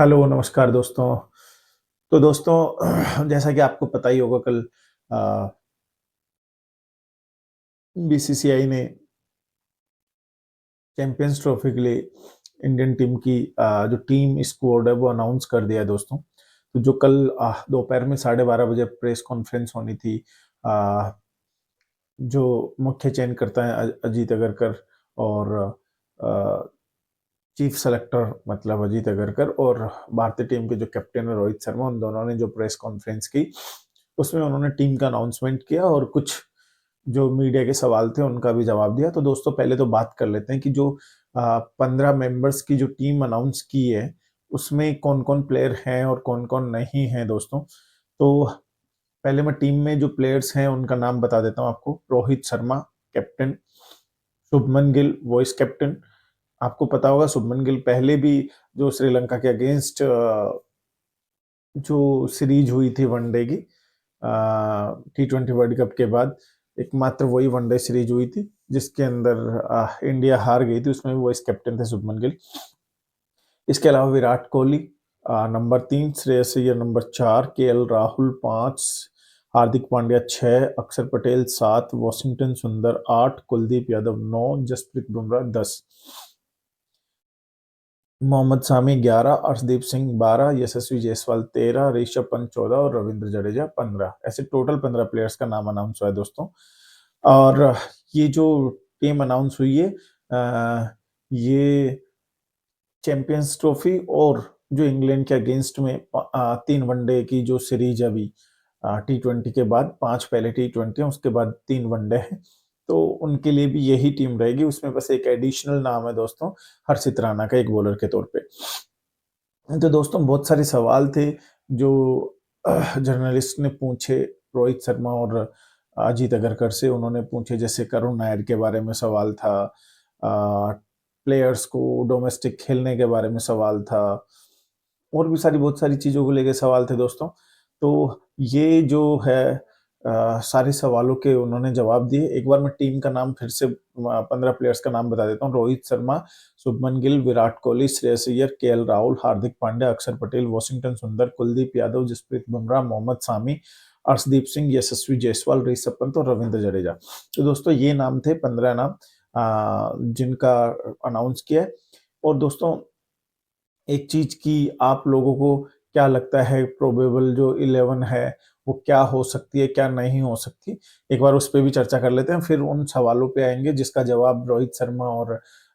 Hello, नमस्कार दोस्तों। तो दोस्तों जैसा कि आपको पता ही होगा कल अ, बीसीसीआई ने चैंपियंस ट्रॉफी के लिए इंडियन टीम की जो टीम स्क्वाड है वो अनाउंस कर दिया है दोस्तों। तो जो कल दोपहर में 12:30 बजे प्रेस कॉन्फ्रेंस होनी थी, अ, जो मुख्य चयनकर्ता हैं अजीत अगरकर और अ, चीफ सेलेक्टर मतलब अजीत अगरकर और भारतीय टीम के जो कैप्टन है रोहित शर्मा, उन दोनों ने जो प्रेस कॉन्फ्रेंस की, उसमें उन्होंने टीम का अनाउंसमेंट किया और कुछ जो मीडिया के सवाल थे उनका भी जवाब दिया। तो दोस्तों पहले तो बात कर लेते हैं कि जो 15 मेंबर्स की जो टीम अनाउंस की है, उसमें कौन-कौन प्लेयर हैं और कौन-कौन नहीं हैं दोस्तों। तो पहले मैं टीम में जो प्लेयर्स हैं उनका नाम बता देता हूँ आपको। Rohit Sharma captain, Shubman Gill vice captain. आपको पता होगा शुभमन गिल पहले भी जो श्रीलंका के अगेंस्ट जो सीरीज हुई थी वनडे की, टी20 वर्ल्ड कप के बाद एकमात्र वही वनडे सीरीज हुई थी जिसके अंदर इंडिया हार गई थी, उसमें भी वाइस कैप्टन थे शुभमन गिल। इसके अलावा Virat Kohli number 3, Shreyas Iyer number 4, KL Rahul 5, Hardik Pandya 6, अक्षर पटेल 7, वॉशिंगटन सुंदर 8, कुलदीप यादव 9, जसप्रीत बुमराह 10, मोहम्मद शामी 11, अर्शदीप सिंह 12, यशस्वी जायसवाल 13, ऋषभ पंत 14 और रविंद्र जडेजा 15। ऐसे टोटल 15 प्लेयर्स का नाम अनाउंस हुआ है दोस्तों। और ये जो टीम अनाउंस हुई है, ये चैंपियंस ट्रॉफी और जो इंग्लैंड के अगेंस्ट में 3 वनडे की जो सीरीज है अभी, टी20 के बाद 5 पहले टी20 है, उसके बाद 3 वनडे हैं। तो उनके लिए भी यही टीम रहेगी। उसमें बस एक एडिशनल नाम है दोस्तों, हर्षित राणा का एक बॉलर के तौर पे। तो दोस्तों बहुत सारे सवाल थे जो जर्नलिस्ट ने पूछे रोहित शर्मा और अजीत अगरकर से। उन्होंने पूछे जैसे करुण नायर के बारे में सवाल था, प्लेयर्स को डोमेस्टिक खेलने के बारे में सवाल था, और भी बहुत सारी चीज़ों को लेके सवाल थे दोस्तों। तो ये जो है सारे सवालों के उन्होंने जवाब दिए। एक बार मैं टीम का नाम फिर से 15 प्लेयर्स का नाम बता देता हूँ। रोहित शर्मा, शुभमन गिल, विराट कोहली, श्रेयस अय्यर, केएल राहुल, हार्दिक पांड्या, अक्षर पटेल, वॉशिंगटन सुंदर, कुलदीप यादव, जसप्रीत बुमराह, मोहम्मद शामी, अर्शदीप सिंह, यशस्वी जायसवाल, ऋषभ पंत और रविंद्र जडेजा। तो दोस्तों ये नाम थे 15 नाम जिनका अनाउंस किया है। और दोस्तों एक चीज की आप लोगों को क्या लगता है, प्रोबेबल जो 11 है वो क्या हो सकती है, क्या नहीं हो सकती, एक बार उस पर भी चर्चा कर लेते हैं। फिर उन सवालों पे आएंगे जिसका जवाब रोहित शर्मा और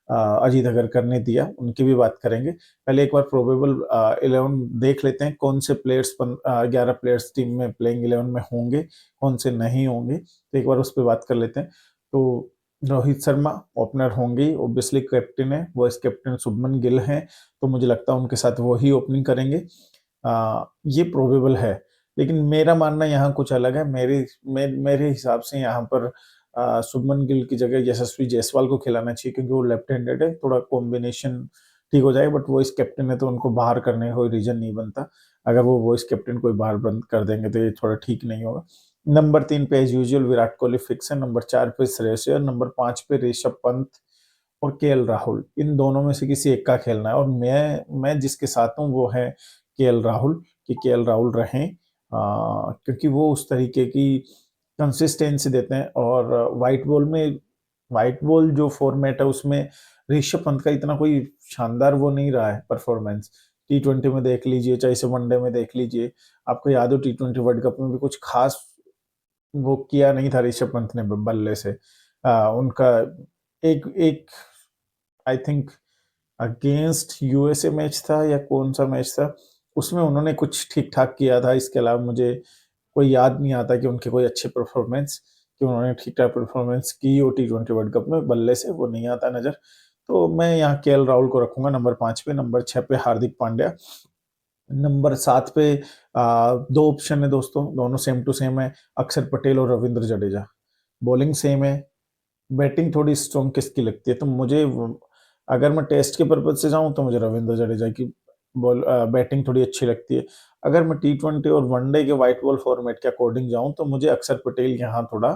अजीत अगरकर ने दिया, उनकी भी बात करेंगे। पहले एक बार प्रोबेबल 11 देख लेते हैं, कौन से प्लेयर्स 11 प्लेयर्स टीम में प्लेइंग 11 में होंगे, कौन से नहीं होंगे। तो एक बार उस पर बात कर लेते हैं। तो रोहित शर्मा ओपनर होंगे, ऑब्वियसली कैप्टन है, वाइस कैप्टन शुभमन गिल हैं, तो मुझे लगता है उनके साथ वो ही ओपनिंग करेंगे। ये प्रोबेबल है, लेकिन मेरा मानना यहाँ कुछ अलग है। मेरे हिसाब से यहाँ पर शुभमन गिल की जगह यशस्वी जायसवाल को खिलाना चाहिए, क्योंकि वो लेफ्ट हैंडेड है, थोड़ा कॉम्बिनेशन ठीक हो जाएगा। बट वॉइस कैप्टन है तो उनको बाहर करने का कोई रीजन नहीं बनता। अगर वो वॉइस कैप्टन कोई बाहर बंद कर देंगे तो ये थोड़ा ठीक नहीं होगा। नंबर 3 पे as usual Virat Kohli fix है, नंबर 4 पे श्रेयस अय्यर, नंबर 5 पे ऋषभ पंत और केएल राहुल। इन दोनों में से किसी एक का खेलना है, और मैं जिसके साथ हूँ वो है केएल राहुल, कि केएल राहुल रहें, क्योंकि वो उस तरीके की कंसिस्टेंसी देते हैं। और व्हाइट बॉल जो फॉर्मेट है उसमें ऋषभ पंत का इतना कोई शानदार वो नहीं रहा है परफॉर्मेंस। टी20 में देख लीजिए, चाहे इसे वनडे में देख लीजिए, आपको याद हो टी20 वर्ल्ड कप में भी कुछ खास वो किया नहीं था ऋषभ पंत ने बल्ले से। उनका एक एक I think against USA match था या कौन सा मैच था, उसमें उन्होंने कुछ ठीक ठाक किया था। इसके अलावा मुझे कोई याद नहीं आता कि उनके कोई अच्छे परफॉर्मेंस, कि उन्होंने ठीक ठाक परफॉर्मेंस की हो टी20 वर्ल्ड कप में बल्ले से, वो नहीं आता नजर। तो मैं यहाँ केएल राहुल को रखूंगा नंबर 5 पे, नंबर 6 पे हार्दिक पांड्या, नंबर 7 पे दो ऑप्शन है दोस्तों, दोनों सेम टू सेम है, अक्षर पटेल और रविंद्र जडेजा। बॉलिंग सेम है, बैटिंग थोड़ी स्ट्रॉन्ग किसकी लगती है, तो मुझे अगर मैं टेस्ट के पर्पज से जाऊं तो मुझे रविंद्र जडेजा की बॉल बैटिंग थोड़ी अच्छी लगती है। अगर मैं टी20 और वनडे के व्हाइट बॉल फॉर्मेट के अकॉर्डिंग जाऊं तो मुझे अक्षर पटेल यहाँ थोड़ा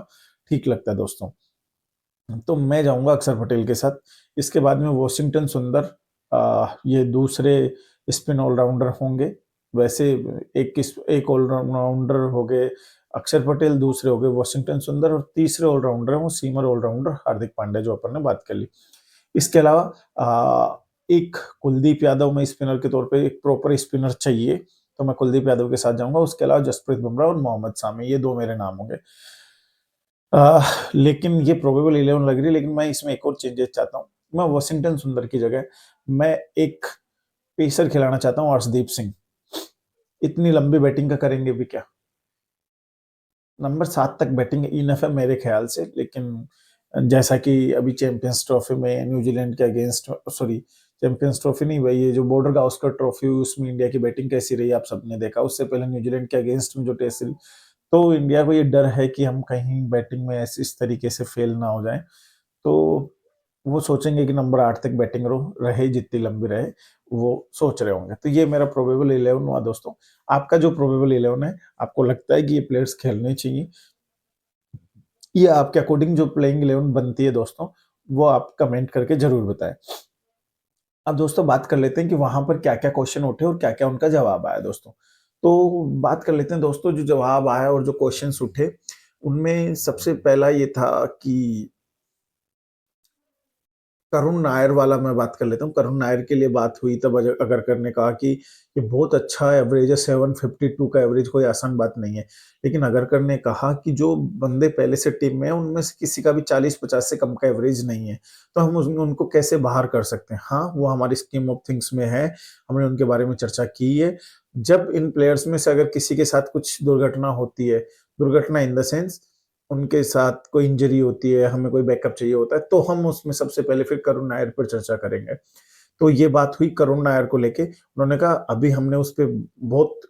ठीक लगता है दोस्तों। तो मैं जाऊंगा अक्षर पटेल के साथ। इसके बाद में वॉशिंगटन सुंदर, ये दूसरे स्पिन ऑलराउंडर होंगे, वैसे एक ऑलराउंडर हो गए अक्षर पटेल, दूसरे हो गए वॉशिंगटन सुंदर और तीसरे ऑलराउंडर हैं वो सीमर ऑलराउंडर हार्दिक पांड्या जो अपन ने बात कर ली। इसके अलावा एक कुलदीप यादव में स्पिनर के तौर पे एक प्रॉपर स्पिनर चाहिए, तो मैं कुलदीप यादव के साथ जाऊंगा। उसके अलावा जसप्रीत बुमराह और मोहम्मद शामी, ये 2 मेरे नाम होंगे। लेकिन ये प्रोबेबल 11 लग रही है, लेकिन मैं इसमें एक और चेंजेस चाहता हूँ। मैं वॉशिंगटन सुंदर की जगह मैं एक पेसर खिलाना चाहता हूँ, अर्शदीप सिंह। इतनी लंबी बैटिंग का करेंगे भी क्या? नंबर 7 तक बैटिंग इनफ है मेरे ख्याल से, लेकिन जैसा कि अभी चैंपियंस ट्रॉफी में न्यूजीलैंड के अगेंस्ट, सॉरी चैंपियंस ट्रॉफी नहीं भाई, ये जो बॉर्डर गावस्कर ट्रॉफी हुई उसमें इंडिया की बैटिंग कैसी रही आप सबने देखा। उससे पहले न्यूजीलैंड के अगेंस्ट में जो टेस्ट सीरीज, तो इंडिया को ये डर है कि हम कहीं बैटिंग में ऐसे इस तरीके से फेल ना हो जाए, तो वो सोचेंगे कि नंबर 8 तक बैटिंग रहे जितनी लंबी रहे, वो सोच रहे होंगे। तो ये मेरा प्रोबेबल 11 हुआ दोस्तों। आपका जो प्रोबेबल 11 है, आपको लगता है कि ये प्लेयर्स खेलने चाहिए, ये आपके अकॉर्डिंग जो प्लेइंग 11 बनती है दोस्तों, वो आप कमेंट करके जरूर बताएं। अब दोस्तों बात कर लेते हैं कि वहां पर क्या क्या क्वेश्चन उठे और क्या क्या उनका जवाब आया दोस्तों। तो बात कर लेते हैं दोस्तों, जो जवाब आया और जो क्वेश्चंस उठे, उनमें सबसे पहला ये था कि करुण नायर वाला मैं बात कर लेता हूँ। करुण नायर के लिए बात हुई तब अगर करने कहा कि ये बहुत अच्छा एवरेज है, 752 का एवरेज कोई आसान बात नहीं है। लेकिन अगरकर ने कहा कि जो बंदे पहले से टीम में है उनमें से किसी का भी 40-50 से कम का एवरेज नहीं है, तो हम उनको कैसे बाहर कर सकते हैं। हाँ, वो हमारी स्कीम ऑफ थिंग्स में है, हमने उनके बारे में चर्चा की है। जब इन प्लेयर्स में से अगर किसी के साथ कुछ दुर्घटना होती है, दुर्घटना इन द सेंस उनके साथ कोई इंजरी होती है, हमें कोई बैकअप चाहिए होता है, तो हम उसमें सबसे पहले फिर करुण नायर पर चर्चा करेंगे। तो ये बात हुई करुण नायर को लेके। उन्होंने कहा अभी हमने उस पे बहुत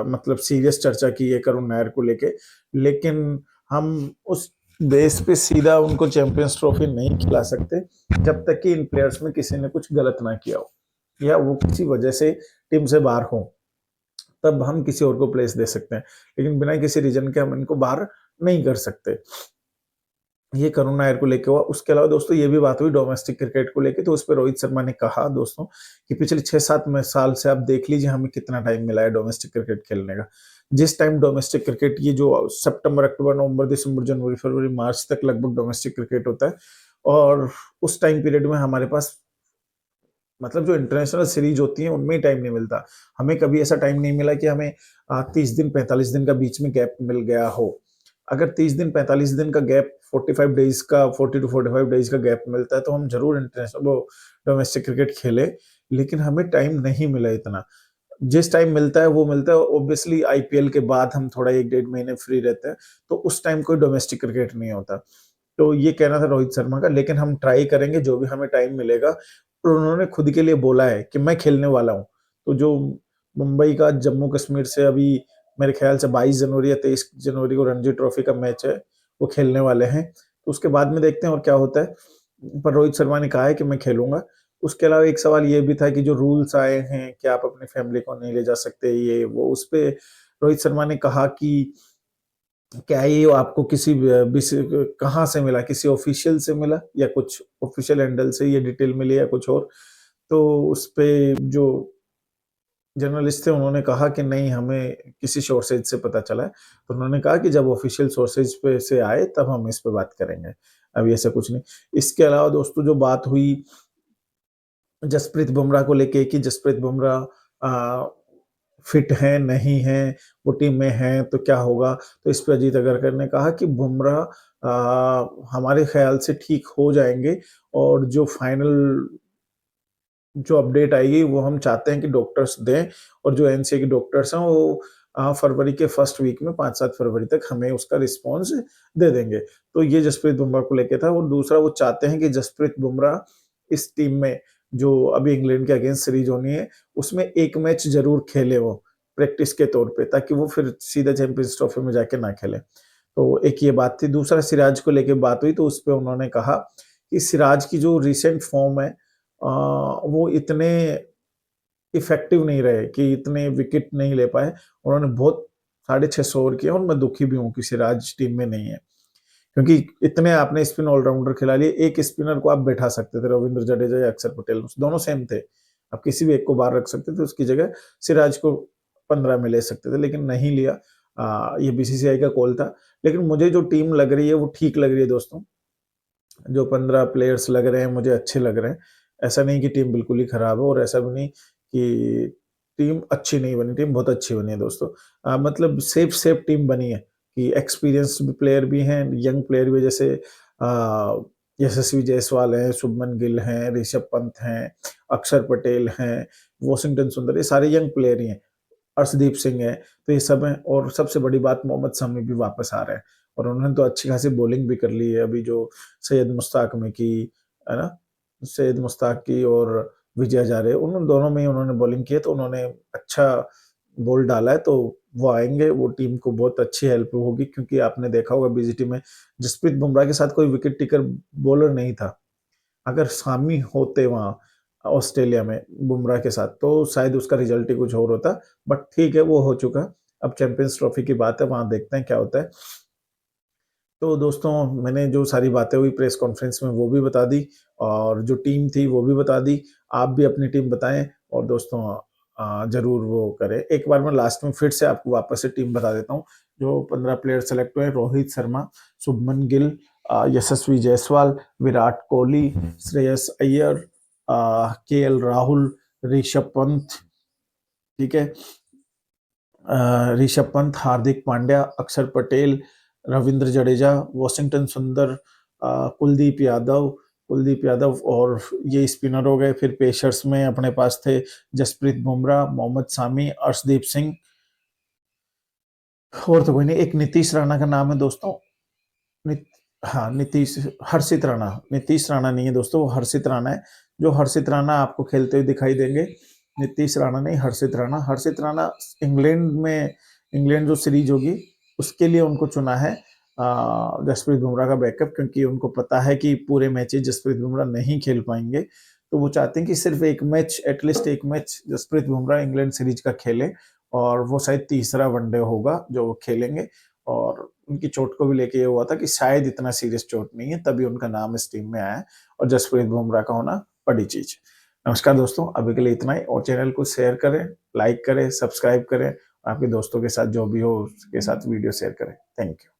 मतलब सीरियस चर्चा की है करुण नायर को लेके, लेकिन हम उस बेस पे सीधा उनको चैंपियंस ट्रॉफी नहीं खिला सकते जब तक कि इन प्लेयर्स में किसी ने कुछ गलत ना किया हो या वो किसी वजह से टीम से बाहर हो, तब हम किसी और को प्लेस दे सकते हैं, लेकिन बिना किसी रीजन के हम इनको बाहर नहीं कर सकते। ये करुण नायर को लेके हुआ। उसके अलावा दोस्तों ये भी बात हुई डोमेस्टिक क्रिकेट को लेके, तो उस पर रोहित शर्मा ने कहा दोस्तों कि पिछले 6-7 साल से आप देख लीजिए हमें कितना टाइम मिला है डोमेस्टिक क्रिकेट खेलने का। जिस टाइम डोमेस्टिक क्रिकेट, ये जो सितंबर, अक्टूबर, नवंबर, दिसंबर, जनवरी, फरवरी, मार्च तक लगभग डोमेस्टिक क्रिकेट होता है, और उस टाइम पीरियड में हमारे पास मतलब जो इंटरनेशनल सीरीज होती है उनमें ही टाइम नहीं मिलता। हमें कभी ऐसा टाइम नहीं मिला कि हमें 30 दिन 45 दिन का बीच में गैप मिल गया हो। अगर 30 दिन 45 दिन का गैप 45 डेज का 40 टू 45 डेज का गैप मिलता है तो हम जरूर इंटरनेशनल वो डोमेस्टिक क्रिकेट खेले, लेकिन हमें टाइम नहीं मिला इतना। जिस टाइम मिलता है वो मिलता है। ऑब्वियसली आईपीएल के बाद हम थोड़ा 1-1.5 महीने फ्री रहते हैं, तो उस टाइम कोई डोमेस्टिक क्रिकेट नहीं होता। तो ये कहना था रोहित शर्मा का, लेकिन हम ट्राई करेंगे जो भी हमें टाइम मिलेगा। और उन्होंने खुद के लिए बोला है कि मैं खेलने वाला हूँ। तो जो मुंबई का जम्मू कश्मीर से अभी मेरे ख्याल से 22 जनवरी या 23 जनवरी को रणजी ट्रॉफी का मैच है, वो खेलने वाले हैं। तो उसके बाद में देखते हैं और क्या होता है, पर रोहित शर्मा ने कहा है कि मैं खेलूंगा। उसके अलावा एक सवाल ये भी था कि जो रूल्स आए हैं कि आप अपनी फैमिली को नहीं ले जा सकते, ये वो, उस पे रोहित शर्मा ने कहा कि क्या ये आपको किसी कहाँ से मिला, किसी ऑफिशियल से मिला या कुछ ऑफिशियल हैंडल से ये डिटेल मिली या कुछ और। तो उस पे जो जर्नलिस्ट थे उन्होंने कहा कि नहीं, हमें किसी सोर्सेज से पता चला है। तो उन्होंने कहा कि जब ऑफिशियल सोर्सेज पे से आए तब हम इस पे बात करेंगे, अभी ऐसा कुछ नहीं। इसके अलावा दोस्तों जो बात हुई जसप्रीत बुमराह को लेके कि जसप्रीत बुमराह फिट है नहीं है, वो टीम में है तो क्या होगा। तो इस पे अजीत अगरकर ने कहा कि बुमराह हमारे ख्याल से ठीक हो जाएंगे, और जो फाइनल जो अपडेट आएगी वो हम चाहते हैं कि डॉक्टर्स दें, और जो एनसीए के डॉक्टर्स हैं वो फरवरी के फर्स्ट वीक में 5-7 फरवरी तक हमें उसका रिस्पॉन्स दे देंगे। तो ये जसप्रीत बुमराह को लेके था। और दूसरा, वो चाहते हैं कि जसप्रीत बुमराह इस टीम में जो अभी इंग्लैंड के अगेंस्ट सीरीज होनी है उसमें एक मैच जरूर खेले वो प्रैक्टिस के तौर पे, ताकि वो फिर सीधा चैंपियंस ट्रॉफी में जाके ना खेले। तो एक ये बात थी। दूसरा, सिराज को लेके बात हुई, तो उस पर उन्होंने कहा कि सिराज की जो रिसेंट फॉर्म है वो इतने इफेक्टिव नहीं रहे कि इतने विकेट नहीं ले पाए। उन्होंने बहुत 650 ओवर किया, और मैं दुखी भी हूँ कि सिराज टीम में नहीं है, क्योंकि इतने आपने स्पिन ऑलराउंडर खिला लिए। एक स्पिनर को आप बैठा सकते थे, रविंद्र जडेजा या अक्षर पटेल, दोनों सेम थे। आप किसी भी एक को बाहर रख सकते थे, उसकी जगह सिराज को 15 में ले सकते थे, लेकिन नहीं लिया। ये बीसीसीआई का कॉल था। लेकिन मुझे जो टीम लग रही है वो ठीक लग रही है दोस्तों। जो 15 प्लेयर्स लग रहे हैं मुझे अच्छे लग रहे हैं। ऐसा नहीं कि टीम बिल्कुल ही खराब है और ऐसा भी नहीं कि टीम अच्छी नहीं बनी, टीम बहुत अच्छी बनी है दोस्तों। मतलब सेफ टीम बनी है कि एक्सपीरियंस्ड प्लेयर भी हैं, यंग प्लेयर भी, जैसे यशस्वी जायसवाल हैं, शुभमन गिल हैं, ऋषभ पंत हैं, अक्षर पटेल हैं, वॉशिंगटन सुंदर, ये सारे यंग प्लेयर ही हैं। अर्शदीप सिंह है, तो ये सब हैं। और सबसे बड़ी बात, मोहम्मद शमी भी वापस आ रहे हैं और उन्होंने तो अच्छी खासी बॉलिंग भी कर ली है अभी, जो सैयद मुश्ताक में की है ना, सैयद मुश्ताक की और विजय हजारे, उन दोनों में ही उन्होंने बॉलिंग की है, तो उन्होंने अच्छा बॉल डाला है। तो वो आएंगे, वो टीम को बहुत अच्छी हेल्प होगी, क्योंकि आपने देखा होगा बीजीटी में जसप्रीत बुमराह के साथ कोई विकेट टेकर बॉलर नहीं था। अगर शामी होते वहाँ ऑस्ट्रेलिया में बुमराह के साथ, तो शायद उसका रिजल्ट ही कुछ और होता। बट ठीक है, वो हो चुका। अब चैंपियंस ट्रॉफी की बात है, वहां देखते हैं क्या होता है। तो दोस्तों, मैंने जो सारी बातें हुई प्रेस कॉन्फ्रेंस में वो भी बता दी, और जो टीम थी वो भी बता दी। आप भी अपनी टीम बताएं, और दोस्तों जरूर वो करें। एक बार मैं लास्ट में फिर से आपको वापस से टीम बता देता हूँ। जो 15 प्लेयर सेलेक्ट हुए: रोहित शर्मा, शुभमन गिल, यशस्वी जायसवाल, विराट कोहली, श्रेयस अय्यर, केएल राहुल, ऋषभ पंत, ठीक है, ऋषभ पंत, हार्दिक पांड्या, अक्षर पटेल, रविंद्र जडेजा, वॉशिंगटन सुंदर, कुलदीप यादव, और ये स्पिनर हो गए। फिर पेसर्स में अपने पास थे जसप्रीत बुमराह, मोहम्मद शामी, अर्शदीप सिंह, और तो कोई नहीं। एक नीतीश राणा का नाम है दोस्तों। नित, हाँ, नीतीश, हर्षित राणा, नीतीश राणा नहीं है दोस्तों, वो हर्षित राणा है। जो हर्षित राणा आपको खेलते हुए दिखाई देंगे, नीतीश राणा नहीं, हर्षित राणा। हर्षित राणा इंग्लैंड में, इंग्लैंड जो सीरीज होगी उसके लिए उनको चुना है जसप्रीत बुमराह का बैकअप, क्योंकि उनको पता है कि पूरे मैचेस जसप्रीत बुमराह नहीं खेल पाएंगे। तो वो चाहते हैं कि सिर्फ एक मैच, एटलीस्ट एक match Jasprit Bumrah England series का खेले, और वो शायद तीसरा वनडे होगा जो वो खेलेंगे। और उनकी चोट को भी लेके ये हुआ था कि शायद इतना सीरियस चोट नहीं है, तभी उनका नाम इस टीम में आया है, और जसप्रीत बुमराह का होना बड़ी चीज। नमस्कार दोस्तों, अभी के लिए इतना ही। और चैनल को शेयर करें, लाइक करें, सब्सक्राइब करें, आपके दोस्तों के साथ जो भी हो उसके साथ वीडियो शेयर करें। Thank you.